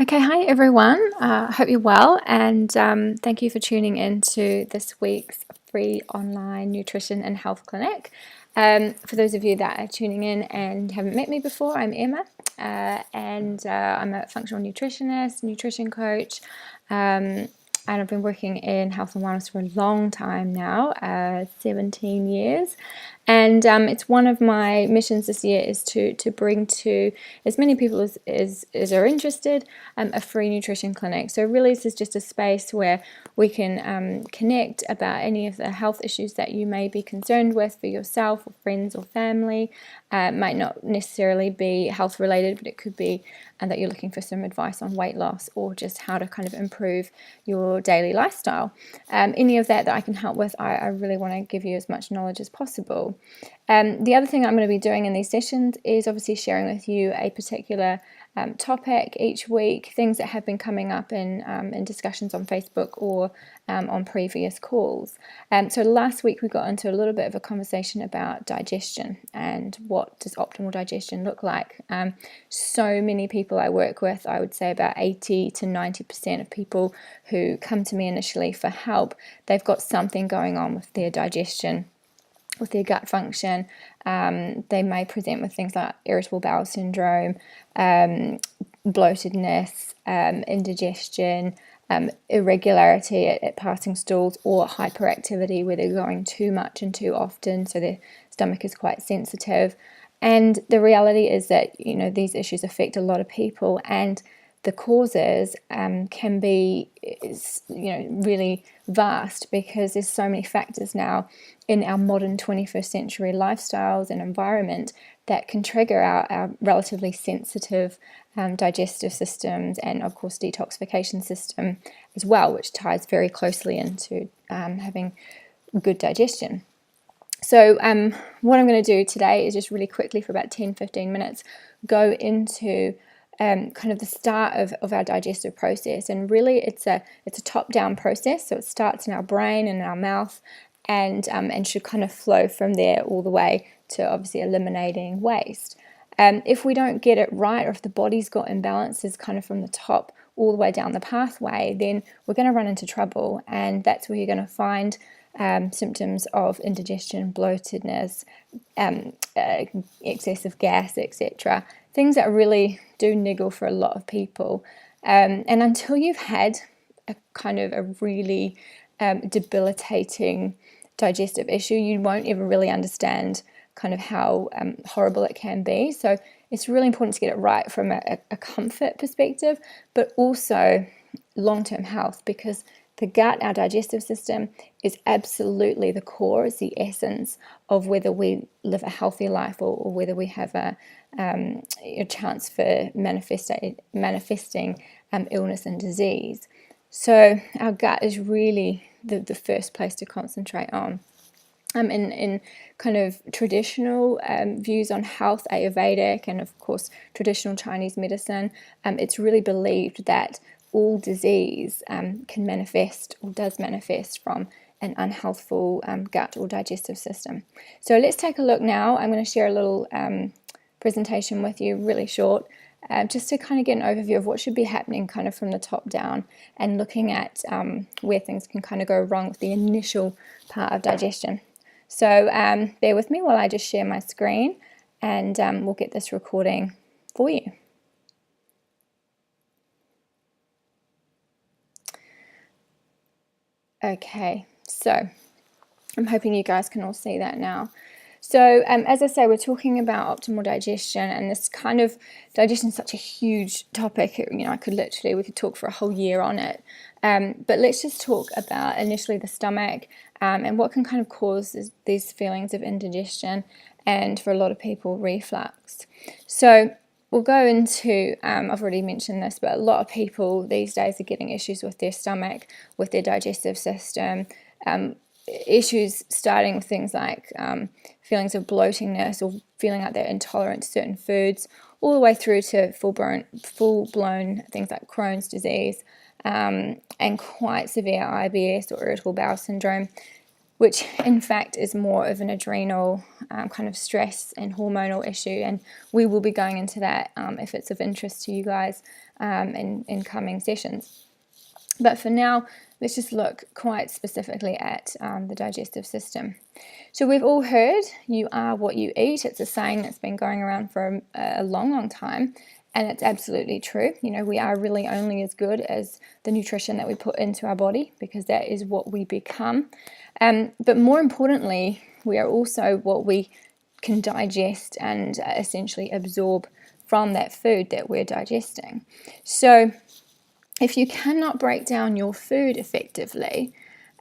Okay, hi everyone. Hope you're well, and thank you for tuning in to this week's free online nutrition and health clinic. For those of you that are tuning in and haven't met me before, I'm Emma, and I'm a functional nutritionist, nutrition coach, and I've been working in health and wellness for a long time now, 17 years. And it's one of my missions this year is to bring to as many people as are interested a free nutrition clinic. So really this is just a space where we can connect about any of the health issues that you may be concerned with for yourself or friends or family. It might not necessarily be health related, but it could be that you're looking for some advice on weight loss or just how to kind of improve your daily lifestyle. Any of that I can help with, I really want to give you as much knowledge as possible. The other thing I'm going to be doing in these sessions is obviously sharing with you a particular topic each week, things that have been coming up in discussions on Facebook or on previous calls. So last week we got into a little bit of a conversation about digestion and what does optimal digestion look like. So many people I work with, I would say about 80 to 90% of people who come to me initially for help, they've got something going on with their digestion, with their gut function. They may present with things like irritable bowel syndrome, bloatedness, indigestion, irregularity at passing stools, or hyperactivity where they're going too much and too often, so their stomach is quite sensitive. And the reality is that these issues affect a lot of people, and the causes can be really vast because there's so many factors now in our modern 21st century lifestyles and environment that can trigger our relatively sensitive digestive systems, and of course detoxification system as well, which ties very closely into having good digestion. So what I'm going to do today is just really quickly for about 10-15 minutes go into kind of the start of our digestive process. And really it's a top-down process, so it starts in our brain and our mouth and should kind of flow from there all the way to obviously eliminating waste. If we don't get it right, or if the body's got imbalances kind of from the top all the way down the pathway, then we're going to run into trouble, and that's where you're going to find symptoms of indigestion, bloatedness, excessive gas, etc. Things that really do niggle for a lot of people. And until you've had a kind of a really debilitating digestive issue, you won't ever really understand kind of how horrible it can be. So it's really important to get it right from a comfort perspective, but also long-term health, because the gut, our digestive system, is absolutely the core, is the essence of whether we live a healthy life or whether we have a chance for manifesting illness and disease. So our gut is really the first place to concentrate on. In kind of traditional views on health, Ayurvedic, and of course traditional Chinese medicine, it's really believed that all disease can manifest or does manifest from an unhealthful gut or digestive system. So let's take a look now. I'm going to share a little presentation with you, really short, just to kind of get an overview of what should be happening kind of from the top down, and looking at where things can kind of go wrong with the initial part of digestion. So bear with me while I just share my screen, and we'll get this recording for you. Okay, so I'm hoping you guys can all see that now. So as I say, we're talking about optimal digestion, and this kind of digestion is such a huge topic. We could talk for a whole year on it. But let's just talk about initially the stomach and what can kind of cause these feelings of indigestion, and for a lot of people, reflux. So we'll go into, I've already mentioned this, but a lot of people these days are getting issues with their stomach, with their digestive system, issues starting with things like feelings of bloatingness or feeling like they're intolerant to certain foods, all the way through to full-blown things like Crohn's disease and quite severe IBS or irritable bowel syndrome. which in fact is more of an adrenal kind of stress and hormonal issue. And we will be going into that if it's of interest to you guys in coming sessions. But for now, let's just look quite specifically at the digestive system. So we've all heard you are what you eat. It's a saying that's been going around for a long, long time. And it's absolutely true. You know, we are really only as good as the nutrition that we put into our body, because that is what we become. But more importantly, we are also what we can digest and essentially absorb from that food that we're digesting. So if you cannot break down your food effectively,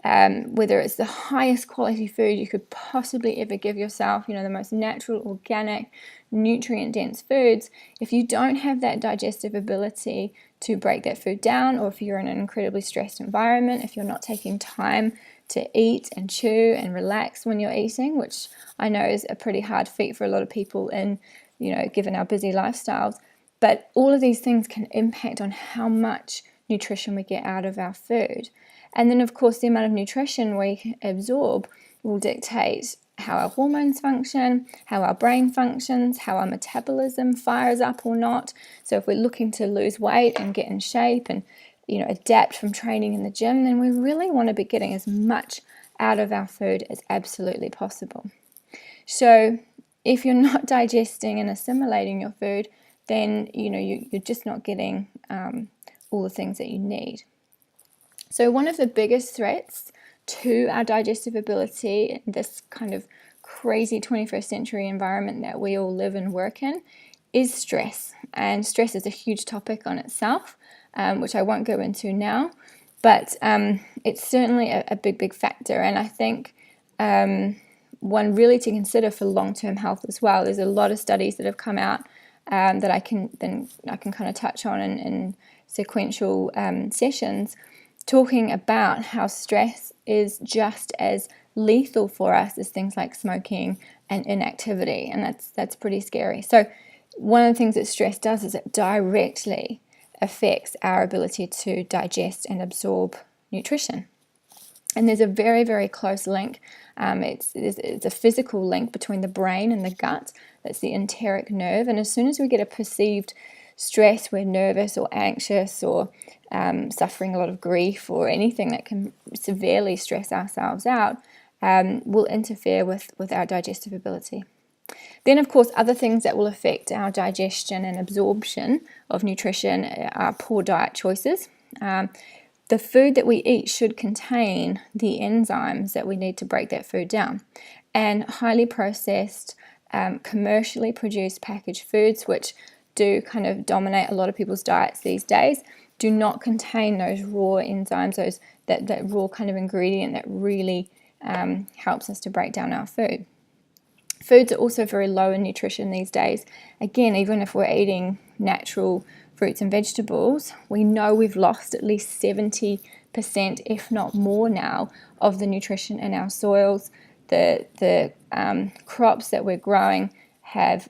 whether it's the highest quality food you could possibly ever give yourself, you know, the most natural, organic, nutrient-dense foods, if you don't have that digestive ability to break that food down, or if you're in an incredibly stressed environment, if you're not taking time to eat and chew and relax when you're eating, which I know is a pretty hard feat for a lot of people in, you know, given our busy lifestyles, but all of these things can impact on how much nutrition we get out of our food. And then, of course, the amount of nutrition we absorb will dictate how our hormones function, how our brain functions, how our metabolism fires up or not. So if we're looking to lose weight and get in shape and, you know, adapt from training in the gym, then we really want to be getting as much out of our food as absolutely possible. So if you're not digesting and assimilating your food, then, you know, you're just not getting all the things that you need. So one of the biggest threats to our digestive ability in this kind of crazy 21st century environment that we all live and work in is stress. And stress is a huge topic on itself, which I won't go into now, but it's certainly a big factor. And I think one really to consider for long-term health as well. There's a lot of studies that have come out that I can kind of touch on in sequential sessions, talking about how stress is just as lethal for us as things like smoking and inactivity, and that's pretty scary. So one of the things that stress does is it directly affects our ability to digest and absorb nutrition. And there's a very, very close link. It's a physical link between the brain and the gut. That's the enteric nerve. And as soon as we get a perceived stress, we're nervous or anxious or suffering a lot of grief or anything that can severely stress ourselves out, will interfere with our digestive ability. Then, of course, other things that will affect our digestion and absorption of nutrition are poor diet choices. The food that we eat should contain the enzymes that we need to break that food down. And highly processed, commercially produced packaged foods, which do kind of dominate a lot of people's diets these days, do not contain those raw enzymes, that raw kind of ingredient that really helps us to break down our food. Foods are also very low in nutrition these days. Again, even if we're eating natural fruits and vegetables, we know we've lost at least 70%, if not more now, of the nutrition in our soils. The crops that we're growing have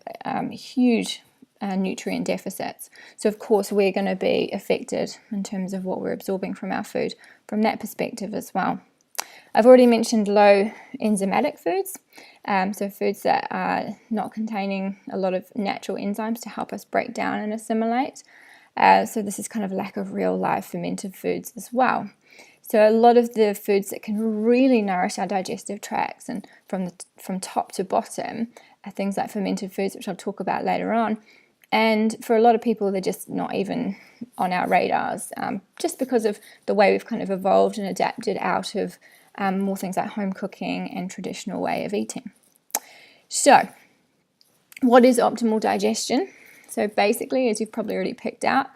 huge nutrient deficits. So of course we're going to be affected in terms of what we're absorbing from our food from that perspective as well. I've already mentioned low enzymatic foods, so foods that are not containing a lot of natural enzymes to help us break down and assimilate. So this is kind of lack of real live fermented foods as well. So a lot of the foods that can really nourish our digestive tracts and from top to bottom are things like fermented foods, which I'll talk about later on. And for a lot of people, they're just not even on our radars, just because of the way we've kind of evolved and adapted out of more things like home cooking and traditional way of eating. So what is optimal digestion? So basically, as you've probably already picked out,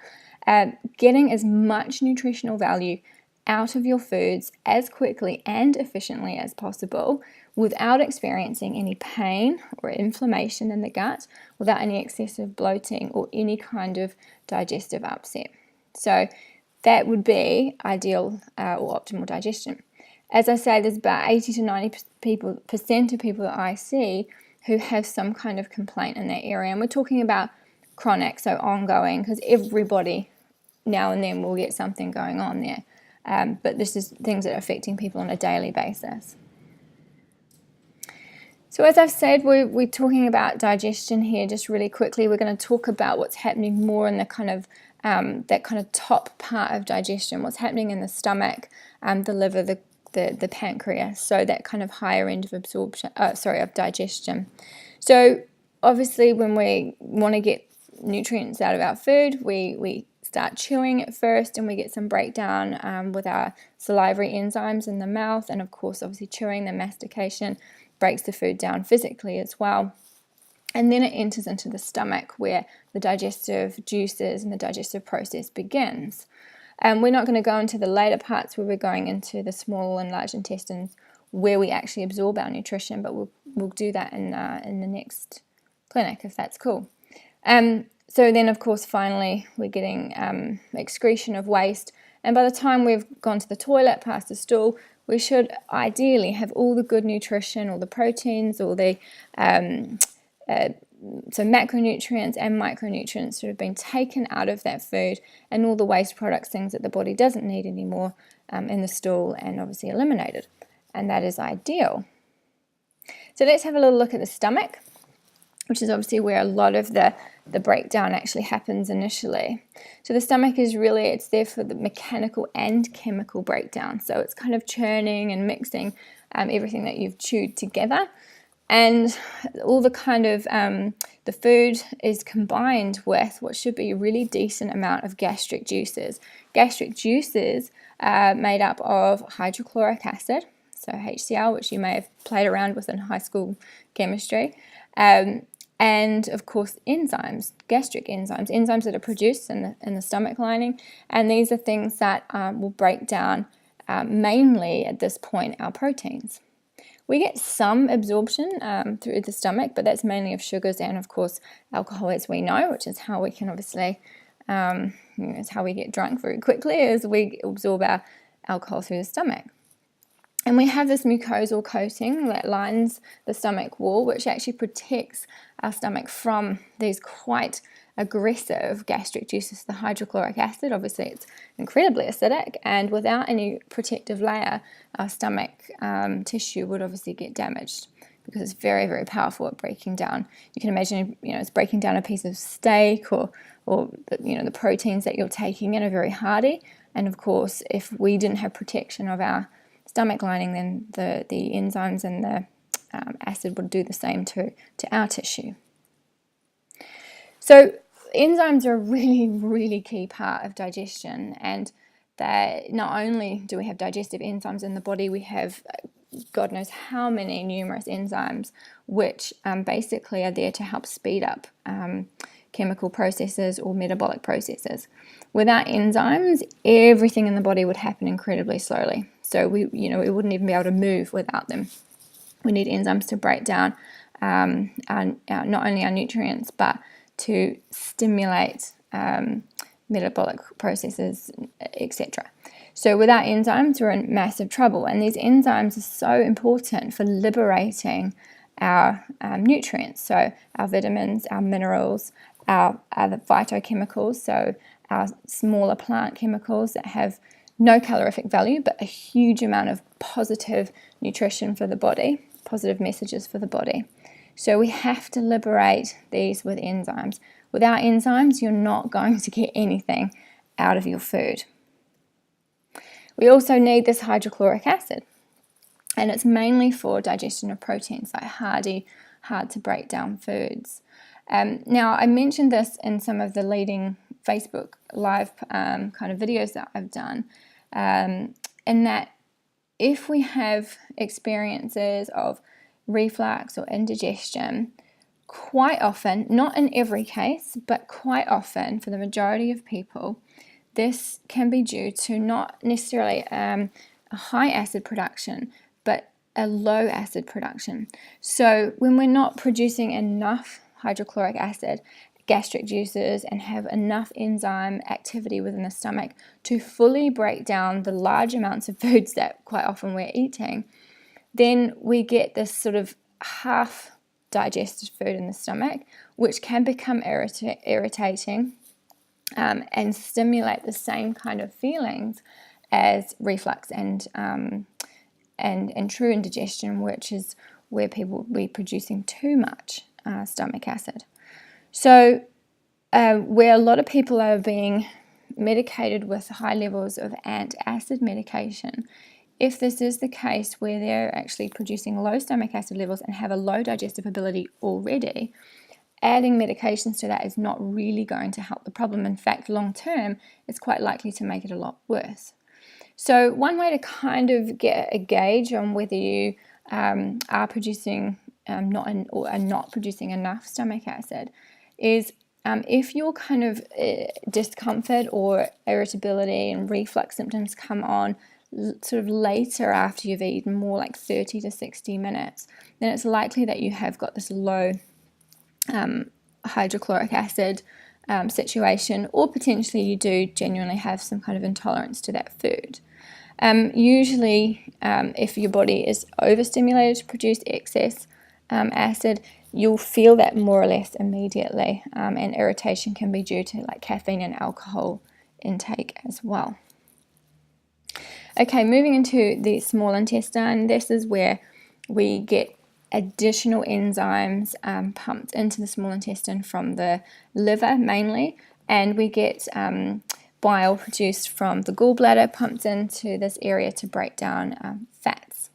getting as much nutritional value out of your foods as quickly and efficiently as possible without experiencing any pain or inflammation in the gut, without any excessive bloating or any kind of digestive upset. So that would be ideal or optimal digestion. As I say, there's about 80 to 90% of people that I see who have some kind of complaint in that area. And we're talking about chronic, so ongoing, because everybody now and then will get something going on there. But this is things that are affecting people on a daily basis. So as I've said, we're talking about digestion here just really quickly. We're going to talk about what's happening more in the kind of that kind of top part of digestion, what's happening in the stomach, the liver, the pancreas, so that kind of higher end of of digestion. So obviously when we want to get nutrients out of our food, we start chewing at first, and we get some breakdown with our salivary enzymes in the mouth, and of course obviously chewing, the mastication breaks the food down physically as well. And then it enters into the stomach where the digestive juices and the digestive process begins. And we're not going to go into the later parts where we're going into the small and large intestines where we actually absorb our nutrition, but we'll do that in the next clinic, if that's cool. So then, of course, finally, we're getting excretion of waste. And by the time we've gone to the toilet, past the stool, we should ideally have all the good nutrition, all the proteins, all the so macronutrients and micronutrients that have been taken out of that food, and all the waste products, things that the body doesn't need anymore, in the stool, and obviously eliminated. And that is ideal. So let's have a little look at the stomach, which is obviously where a lot of the breakdown actually happens initially. So the stomach is really, it's there for the mechanical and chemical breakdown. So it's kind of churning and mixing everything that you've chewed together. And all the kind of, the food is combined with what should be a really decent amount of gastric juices. Gastric juices are made up of hydrochloric acid, so HCl, which you may have played around with in high school chemistry, and of course enzymes, gastric enzymes that are produced in the stomach lining. And these are things that will break down, mainly at this point, our proteins. We get some absorption through the stomach, but that's mainly of sugars and, of course, alcohol, as we know, which is how we can obviously, it's how we get drunk very quickly, is we absorb our alcohol through the stomach. And we have this mucosal coating that lines the stomach wall, which actually protects our stomach from these quite aggressive gastric juices. The hydrochloric acid, obviously it's incredibly acidic, and without any protective layer, our stomach tissue would obviously get damaged, because it's very, very powerful at breaking down. You can imagine, it's breaking down a piece of steak, or the proteins that you're taking in are very hardy. And of course, if we didn't have protection of our stomach lining, then the enzymes and the acid would do the same to our tissue. So enzymes are a really, really key part of digestion, and that not only do we have digestive enzymes in the body, we have God knows how many numerous enzymes which basically are there to help speed up chemical processes or metabolic processes. Without enzymes, everything in the body would happen incredibly slowly. So we wouldn't even be able to move without them. We need enzymes to break down not only our nutrients, but to stimulate metabolic processes, etc. So without enzymes, we're in massive trouble. And these enzymes are so important for liberating our nutrients, so our vitamins, our minerals, our phytochemicals, so our smaller plant chemicals that have no calorific value, but a huge amount of positive nutrition for the body, positive messages for the body. So we have to liberate these with enzymes. Without enzymes, you're not going to get anything out of your food. We also need this hydrochloric acid, and it's mainly for digestion of proteins, like hard to break down foods. Now, I mentioned this in some of the leading Facebook live kind of videos that I've done, in that if we have experiences of reflux or indigestion, quite often, not in every case, but quite often for the majority of people, this can be due to not necessarily a high acid production, but a low acid production. So when we're not producing enough hydrochloric acid, gastric juices, and have enough enzyme activity within the stomach to fully break down the large amounts of foods that quite often we're eating, then we get this sort of half digested food in the stomach, which can become irritating and stimulate the same kind of feelings as reflux and true indigestion, which is where people will be producing too much stomach acid. So where a lot of people are being medicated with high levels of antacid medication, if this is the case where they're actually producing low stomach acid levels and have a low digestive ability already, adding medications to that is not really going to help the problem. In fact, long term, it's quite likely to make it a lot worse. So one way to kind of get a gauge on whether you are producing or are not producing enough stomach acid is if your kind of discomfort or irritability and reflux symptoms come on sort of later after you've eaten, more like 30 to 60 minutes, then it's likely that you have got this low hydrochloric acid situation, or potentially you do genuinely have some kind of intolerance to that food. Usually, if your body is overstimulated to produce excess acid, you'll feel that more or less immediately, and irritation can be due to like caffeine and alcohol intake as well. Okay, moving into the small intestine, this is where we get additional enzymes pumped into the small intestine from the liver mainly, and we get bile produced from the gallbladder pumped into this area to break down fats.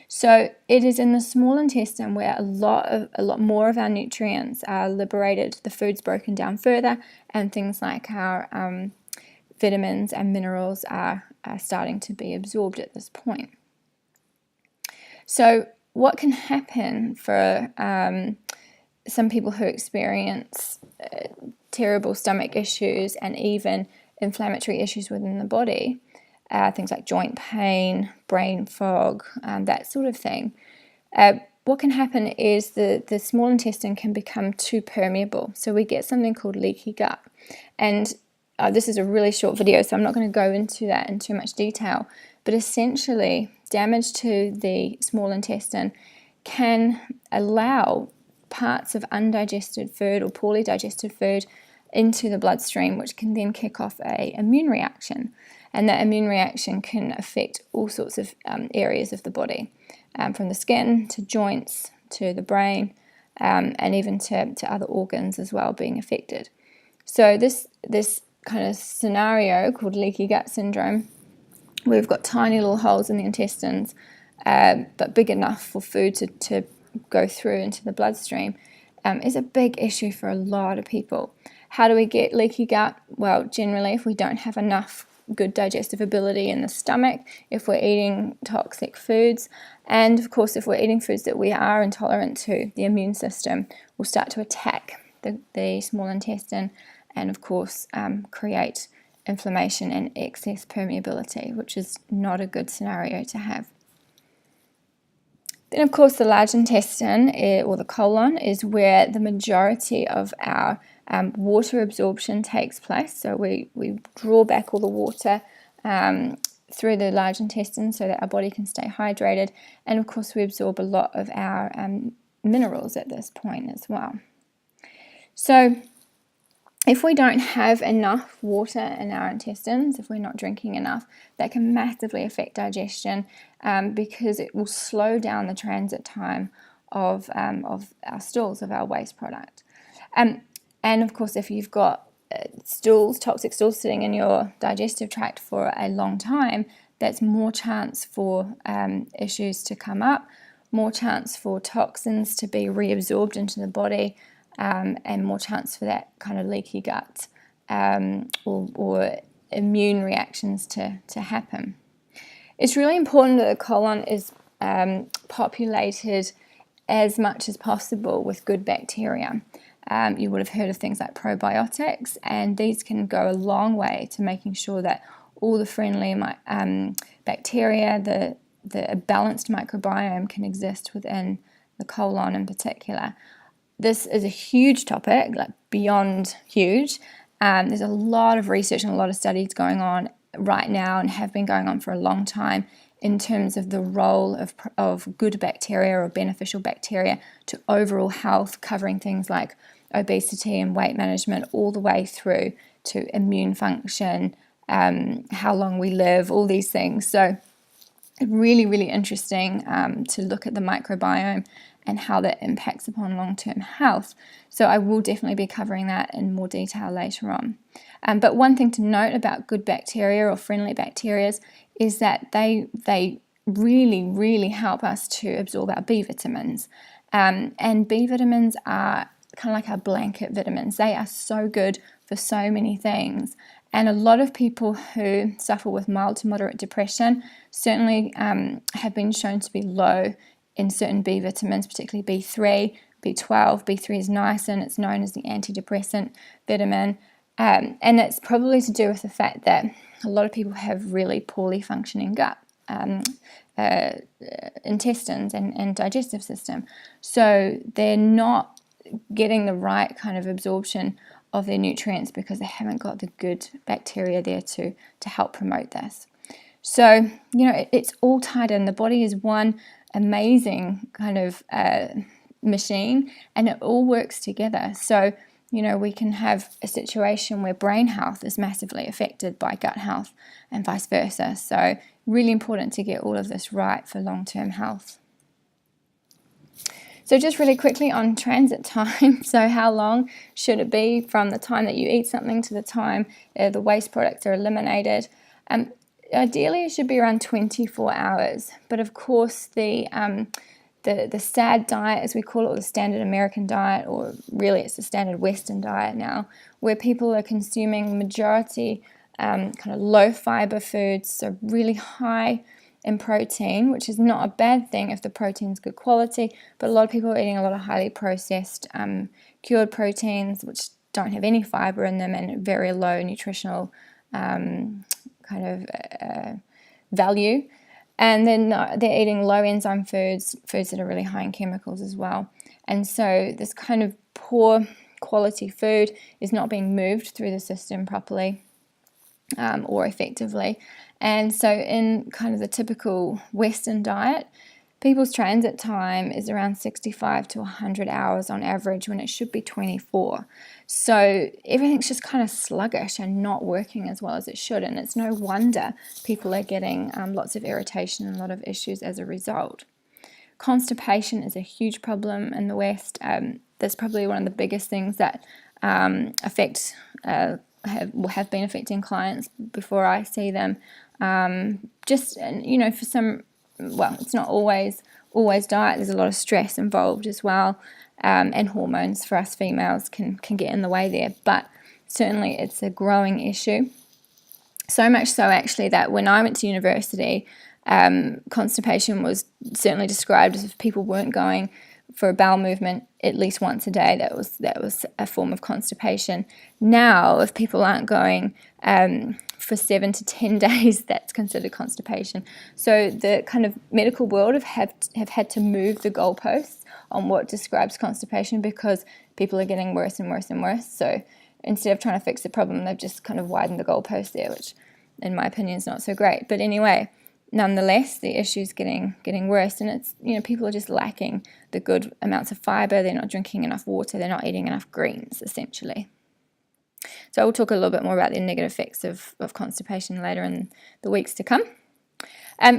So it is in the small intestine where a lot more of our nutrients are liberated, the food's broken down further, and things like our vitamins and minerals are starting to be absorbed at this point. So what can happen for some people who experience terrible stomach issues and even inflammatory issues within the body, things like joint pain, brain fog, that sort of thing. What can happen is the small intestine can become too permeable. So we get something called leaky gut. And this is a really short video, so I'm not going to go into that in too much detail. But essentially, damage to the small intestine can allow parts of undigested food or poorly digested food into the bloodstream, which can then kick off an immune reaction. And that immune reaction can affect all sorts of areas of the body, from the skin to joints to the brain, and even to other organs as well being affected. So this kind of scenario called leaky gut syndrome, where we've got tiny little holes in the intestines, but big enough for food to go through into the bloodstream, is a big issue for a lot of people. How do we get leaky gut? Well, generally, if we don't have enough good digestive ability in the stomach, if we're eating toxic foods, and of course, if we're eating foods that we are intolerant to, the immune system will start to attack the small intestine and, of course, create inflammation and excess permeability, which is not a good scenario to have. Then, of course, the large intestine, or the colon, is where the majority of our water absorption takes place. So we draw back all the water through the large intestine so that our body can stay hydrated. And, of course, we absorb a lot of our minerals at this point as well. So if we don't have enough water in our intestines, if we're not drinking enough, that can massively affect digestion, because it will slow down the transit time of our stools, of our waste product. And of course, if you've got toxic stools sitting in your digestive tract for a long time, that's more chance for issues to come up, more chance for toxins to be reabsorbed into the body, and more chance for that kind of leaky gut or immune reactions to happen. It's really important that the colon is populated as much as possible with good bacteria. You would have heard of things like probiotics, and these can go a long way to making sure that all the friendly bacteria, the balanced microbiome can exist within the colon in particular. This is a huge topic, like beyond huge. There's a lot of research and a lot of studies going on right now and have been going on for a long time in terms of the role of good bacteria or beneficial bacteria to overall health, covering things like obesity and weight management all the way through to immune function, how long we live, all these things. So really, really interesting to look at the microbiome and how that impacts upon long-term health. So I will definitely be covering that in more detail later on. But one thing to note about good bacteria or friendly bacteria is that they really, really help us to absorb our B vitamins. And B vitamins are kind of like our blanket vitamins. They are so good for so many things. And a lot of people who suffer with mild to moderate depression certainly have been shown to be low in certain B vitamins, particularly B3, B12. B3 is niacin. It's known as the antidepressant vitamin. And it's probably to do with the fact that a lot of people have really poorly functioning gut, intestines and digestive system. So they're not getting the right kind of absorption of their nutrients because they haven't got the good bacteria there to help promote this. So, it's all tied in. The body is one amazing kind of machine, and it all works together. So, we can have a situation where brain health is massively affected by gut health and vice versa. So, really important to get all of this right for long-term health. So just really quickly on transit time, so how long should it be from the time that you eat something to the time the waste products are eliminated? Ideally, it should be around 24 hours. But of course, the SAD diet, as we call it, or the standard American diet, or really it's the standard Western diet now, where people are consuming majority kind of low fiber foods, so really high in protein, which is not a bad thing if the protein's good quality, but a lot of people are eating a lot of highly processed cured proteins which don't have any fiber in them and very low nutritional kind of value. And then they're eating low enzyme foods that are really high in chemicals as well. And so this kind of poor quality food is not being moved through the system properly or effectively. And so in kind of the typical Western diet, people's transit time is around 65 to 100 hours on average when it should be 24. So everything's just kind of sluggish and not working as well as it should. And it's no wonder people are getting lots of irritation and a lot of issues as a result. Constipation is a huge problem in the West. That's probably one of the biggest things that have been affecting clients before I see them. For some, it's not always diet. There's a lot of stress involved as well, and hormones for us females can get in the way there. But certainly it's a growing issue. So much so actually that when I went to university, constipation was certainly described as if people weren't going for a bowel movement at least once a day. That was a form of constipation. Now, if people aren't going for 7 to 10 days, that's considered constipation. So the kind of medical world have had to move the goalposts on what describes constipation because people are getting worse and worse and worse. So instead of trying to fix the problem, they've just kind of widened the goalpost there, which in my opinion is not so great. But anyway, nonetheless, the issue's getting worse, and it's people are just lacking the good amounts of fiber. They're not drinking enough water. They're not eating enough greens, essentially. So I will talk a little bit more about the negative effects of constipation later in the weeks to come.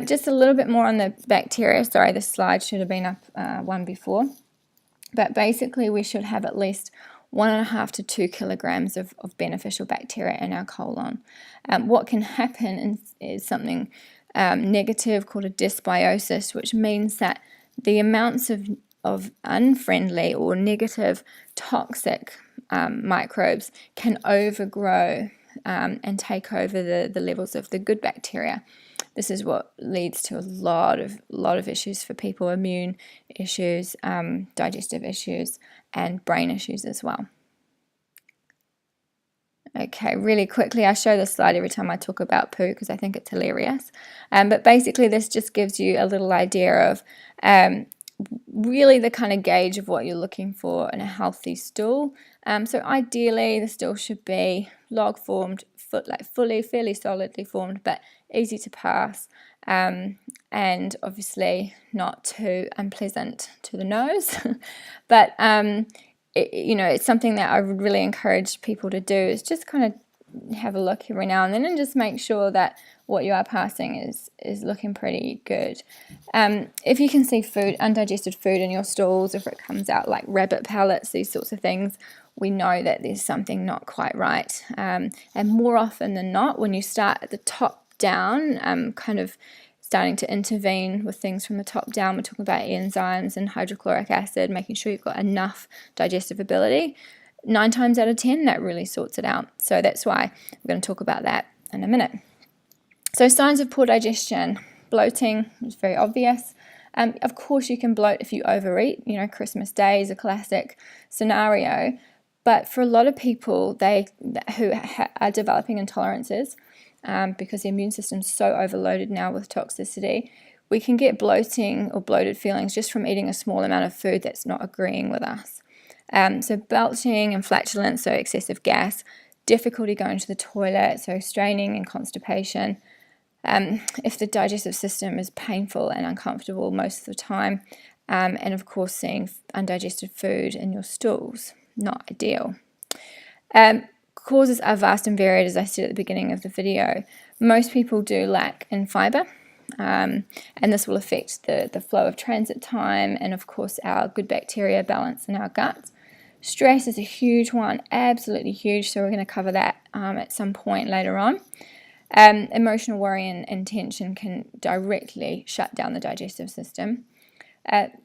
Just a little bit more on the bacteria. Sorry, this slide should have been up one before. But basically, we should have at least 1.5 to 2 kilograms of beneficial bacteria in our colon. What can happen is something negative called a dysbiosis, which means that the amounts of unfriendly or negative toxic microbes can overgrow and take over the levels of the good bacteria. This is what leads to a lot of issues for people: immune issues, digestive issues, and brain issues as well. Okay, really quickly, I show this slide every time I talk about poo because I think it's hilarious. But basically, this just gives you a little idea of really the kind of gauge of what you're looking for in a healthy stool. So ideally, the stool should be log formed, fairly solidly formed, but easy to pass, and obviously not too unpleasant to the nose. But it's something that I would really encourage people to do, is just kind of have a look every now and then and just make sure that what you are passing is looking pretty good. If you can see undigested food in your stools, if it comes out like rabbit pellets, these sorts of things, we know that there's something not quite right. And more often than not, when you start at the top down, kind of starting to intervene with things from the top down, we're talking about enzymes and hydrochloric acid, making sure you've got enough digestive ability. 9 times out of 10, that really sorts it out. So that's why we're going to talk about that in a minute. So signs of poor digestion. Bloating is very obvious. Of course, you can bloat if you overeat. Christmas Day is a classic scenario. But for a lot of people who are developing intolerances, because the immune system's so overloaded now with toxicity, we can get bloating or bloated feelings just from eating a small amount of food that's not agreeing with us. So belching and flatulence, so excessive gas, difficulty going to the toilet, so straining and constipation. If the digestive system is painful and uncomfortable most of the time, and of course seeing undigested food in your stools, not ideal. Causes are vast and varied, as I said at the beginning of the video. Most people do lack in fibre, and this will affect the flow of transit time and of course our good bacteria balance in our gut. Stress is a huge one, absolutely huge, so we're going to cover that at some point later on. Emotional worry and tension can directly shut down the digestive system.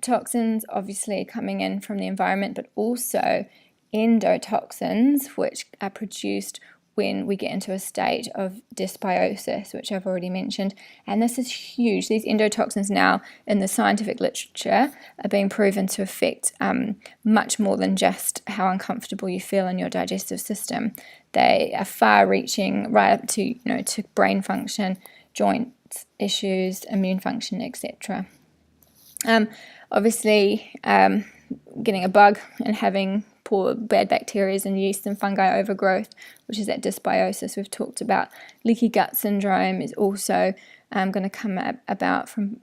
Toxins obviously coming in from the environment, but also endotoxins, which are produced when we get into a state of dysbiosis, which I've already mentioned. And this is huge. These endotoxins now in the scientific literature are being proven to affect much more than just how uncomfortable you feel in your digestive system. They are far-reaching, right up to to brain function, joint issues, immune function, etc. Obviously, getting a bug and having poor bad bacteria and yeast and fungi overgrowth, which is that dysbiosis we've talked about. Leaky gut syndrome is also going to come about from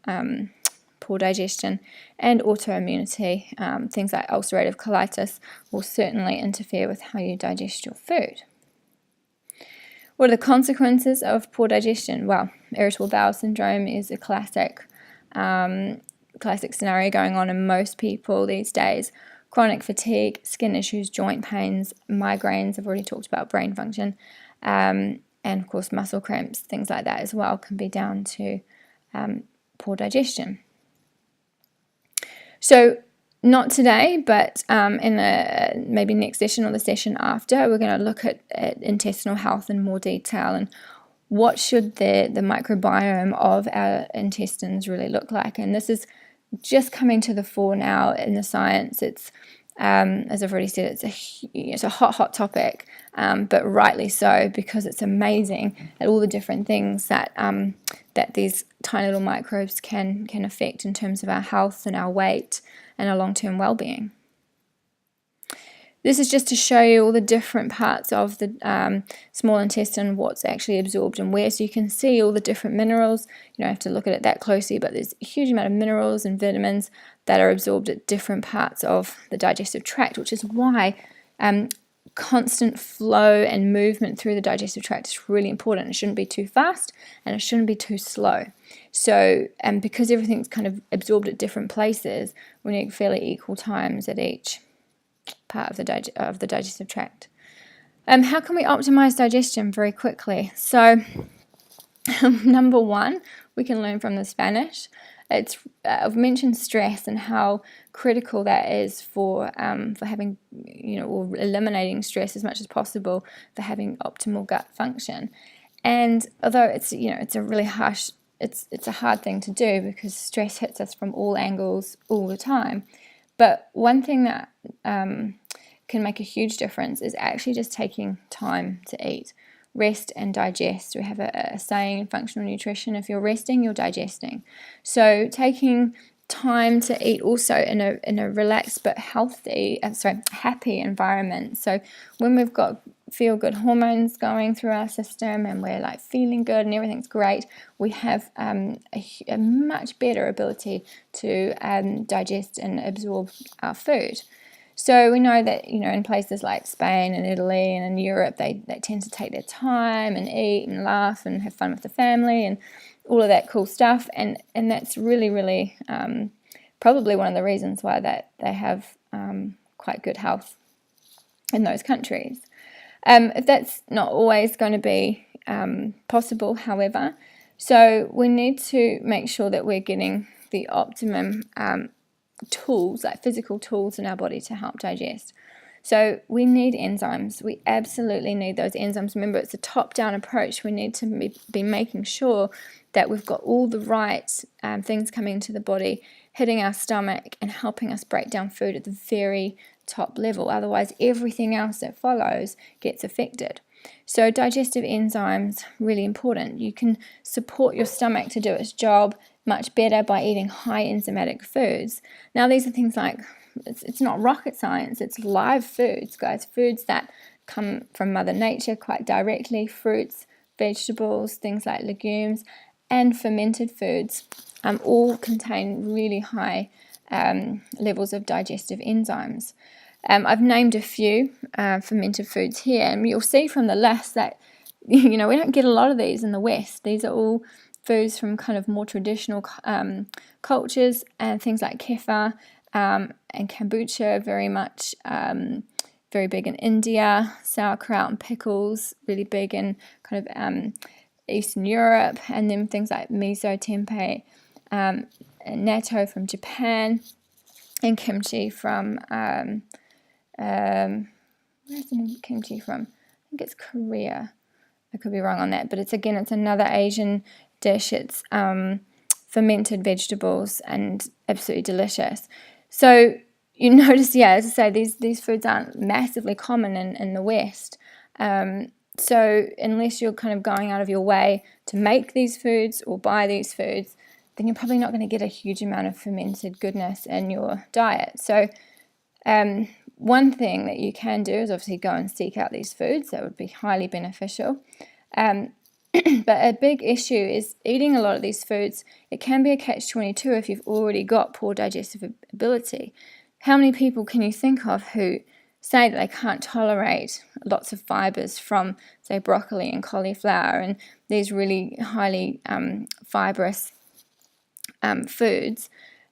poor digestion, and autoimmunity. Things like ulcerative colitis will certainly interfere with how you digest your food. What are the consequences of poor digestion? Well, irritable bowel syndrome is a classic scenario going on in most people these days. Chronic fatigue, skin issues, joint pains, migraines, I've already talked about brain function, and of course muscle cramps, things like that as well can be down to poor digestion. So not today, but in maybe next session or the session after, we're going to look at intestinal health in more detail and what should the microbiome of our intestines really look like. And this is just coming to the fore now in the science. It's as I've already said, it's a hot topic, but rightly so, because it's amazing at all the different things that that these tiny little microbes can affect in terms of our health and our weight and our long-term well-being. This is just to show you all the different parts of the small intestine, what's actually absorbed and where, so you can see all the different minerals. You don't have to look at it that closely, but there's a huge amount of minerals and vitamins that are absorbed at different parts of the digestive tract, which is why constant flow and movement through the digestive tract is really important. It shouldn't be too fast and it shouldn't be too slow. So, because everything's kind of absorbed at different places, we need fairly equal times at each part of the digestive tract. How can we optimize digestion very quickly? So, number one, we can learn from the Spanish. I've mentioned stress and how critical that is for having, or eliminating stress as much as possible for having optimal gut function. And although it's a really harsh, it's a hard thing to do because stress hits us from all angles all the time. But one thing that can make a huge difference is actually just taking time to eat. Rest and digest. We have a saying in functional nutrition: if you're resting, you're digesting. So taking time to eat also in a relaxed but happy environment. So when we've got feel good hormones going through our system and we're like feeling good and everything's great, we have a much better ability to digest and absorb our food. So we know that, in places like Spain and Italy and in Europe, they tend to take their time and eat and laugh and have fun with the family and all of that cool stuff. And that's really, really probably one of the reasons why that they have quite good health in those countries. If that's not always going to be possible, however, so we need to make sure that we're getting the optimum tools, like physical tools in our body to help digest. So we need enzymes. We absolutely need those enzymes. Remember, it's a top-down approach. We need to be making sure that we've got all the right things coming into the body, hitting our stomach and helping us break down food at the very top level. Otherwise, everything else that follows gets affected. So digestive enzymes, really important. You can support your stomach to do its job much better by eating high enzymatic foods. Now, these are things like, it's not rocket science, it's live foods, guys. Foods that come from Mother Nature quite directly, fruits, vegetables, things like legumes, and fermented foods all contain really high levels of digestive enzymes. I've named a few fermented foods here, and you'll see from the list that we don't get a lot of these in the West. These are all foods from kind of more traditional cultures, and things like kefir and kombucha, very big in India. Sauerkraut and pickles, really big in kind of Eastern Europe, and then things like miso, tempeh, and natto from Japan, and kimchi from where's the kimchi from? I think it's Korea. I could be wrong on that, but it's another Asian dish. It's fermented vegetables and absolutely delicious. So you notice, as I say, these foods aren't massively common in the West. So unless you're kind of going out of your way to make these foods or buy these foods, then you're probably not going to get a huge amount of fermented goodness in your diet. So one thing that you can do is obviously go and seek out these foods. That would be highly beneficial. But a big issue is eating a lot of these foods. It can be a catch-22 if you've already got poor digestive ability. How many people can you think of who say that they can't tolerate lots of fibers from, say, broccoli and cauliflower and these really highly fibrous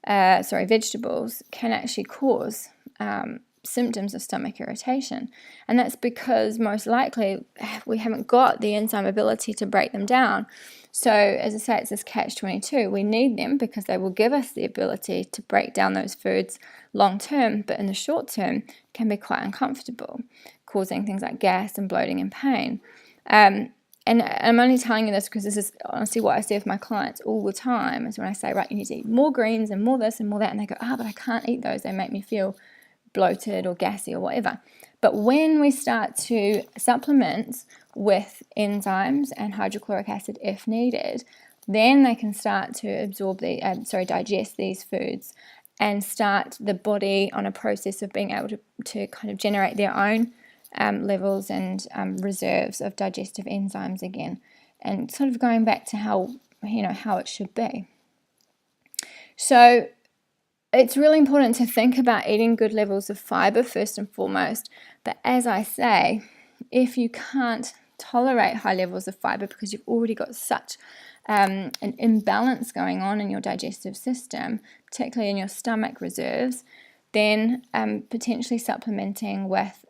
vegetables can actually cause symptoms of stomach irritation, and that's because most likely we haven't got the enzyme ability to break them down. So as I say, it's this catch-22. We need them because they will give us the ability to break down those foods long term, but in the short term can be quite uncomfortable, causing things like gas and bloating and pain. And I'm only telling you this because this is honestly what I see with my clients all the time, is when I say, right, you need to eat more greens and more this and more that, and they go, but I can't eat those, they make me feel bloated or gassy or whatever. But when we start to supplement with enzymes and hydrochloric acid if needed, then they can start to digest these foods and start the body on a process of being able to kind of generate their own levels and reserves of digestive enzymes again, and sort of going back to how it should be. So it's really important to think about eating good levels of fiber first and foremost. But as I say, if you can't tolerate high levels of fiber because you've already got such an imbalance going on in your digestive system, particularly in your stomach reserves, then potentially supplementing with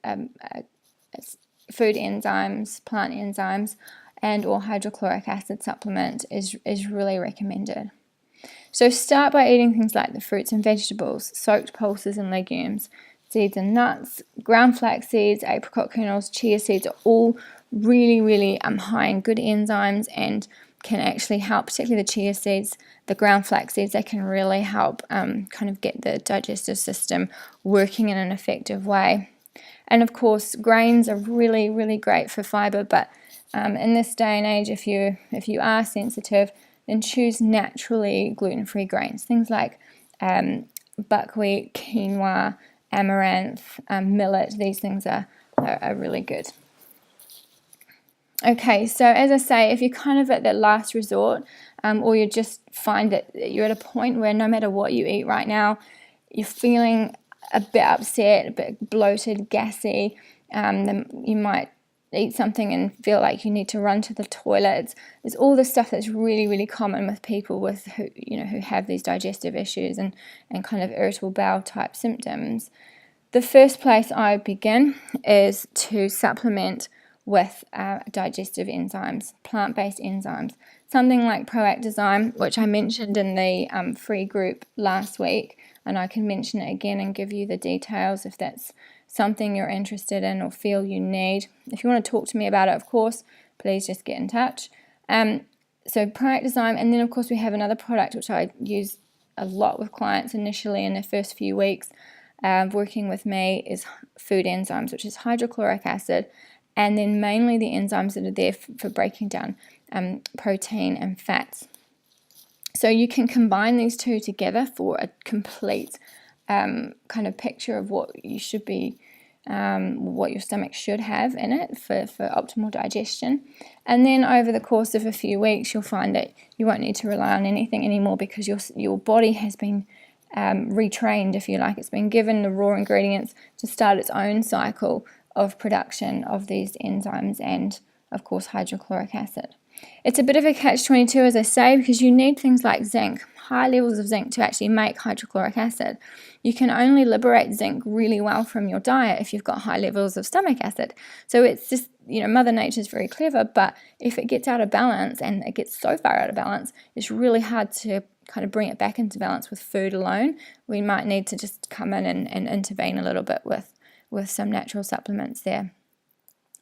food enzymes, plant enzymes, and or hydrochloric acid supplement is really recommended. So start by eating things like the fruits and vegetables, soaked pulses and legumes, seeds and nuts, ground flax seeds, apricot kernels, chia seeds are all really, really high in good enzymes and can actually help, particularly the chia seeds, the ground flax seeds. They can really help kind of get the digestive system working in an effective way. And of course, grains are really, really great for fiber, but in this day and age, if you are sensitive, then choose naturally gluten-free grains. Things like buckwheat, quinoa, amaranth, millet. These things are really good. Okay, so as I say, if you're kind of at that last resort, or you just find that you're at a point where no matter what you eat right now, you're feeling a bit upset, a bit bloated, gassy, then you might eat something and feel like you need to run to the toilet. It's all the stuff that's really, really common with people who have these digestive issues and kind of irritable bowel type symptoms. The first place I begin is to supplement with digestive enzymes, plant-based enzymes. Something like Proactozyme, which I mentioned in the free group last week, and I can mention it again and give you the details if that's something you're interested in or feel you need. If you want to talk to me about it, of course, please just get in touch. So Proactozyme, and then of course we have another product which I use a lot with clients initially in the first few weeks working with me, is food enzymes, which is hydrochloric acid, and then mainly the enzymes that are there for breaking down protein and fats. So you can combine these two together for a complete kind of picture of what you should be, what your stomach should have in it for optimal digestion. And then over the course of a few weeks, you'll find that you won't need to rely on anything anymore because your body has been retrained, if you like. It's been given the raw ingredients to start its own cycle of production of these enzymes and, of course, hydrochloric acid. It's a bit of a catch-22, as I say, because you need things like zinc, high levels of zinc, to actually make hydrochloric acid. You can only liberate zinc really well from your diet if you've got high levels of stomach acid. So it's just, Mother Nature's very clever, but if it gets out of balance, and it gets so far out of balance, it's really hard to kind of bring it back into balance with food alone. We might need to just come in and intervene a little bit with some natural supplements there.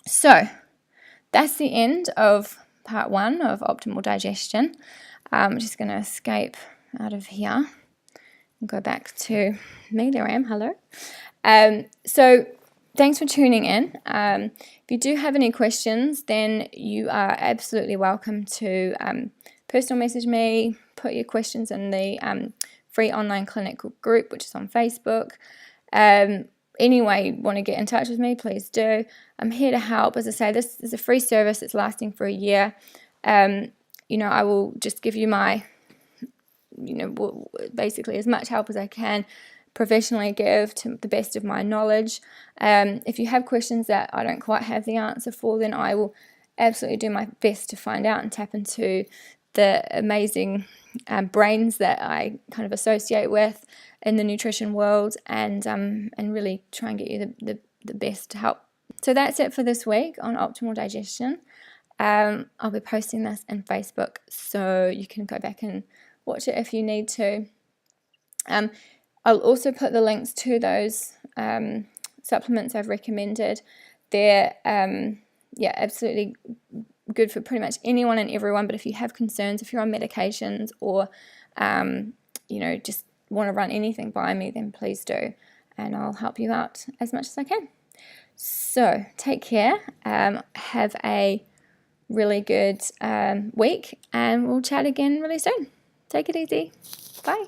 So that's the end of part 1 of optimal digestion. I'm just going to escape out of here and go back to me. There I am. Hello. So thanks for tuning in. If you do have any questions, then you are absolutely welcome to personal message me, put your questions in the free online clinical group, which is on Facebook. Anyway, you want to get in touch with me, please do. I'm here to help. As I say, this is a free service. It's lasting for a year. I will just give you my, basically as much help as I can professionally give to the best of my knowledge. If you have questions that I don't quite have the answer for, then I will absolutely do my best to find out and tap into the amazing brains that I kind of associate with in the nutrition world, and really try and get you the best help. So that's it for this week on optimal digestion. I'll be posting this in Facebook, so you can go back and watch it if you need to. I'll also put the links to those supplements I've recommended. They're absolutely good for pretty much anyone and everyone, but if you have concerns, if you're on medications or just want to run anything by me, then please do, and I'll help you out as much as I can. So take care, have a really good week, and we'll chat again really soon. Take it easy. Bye.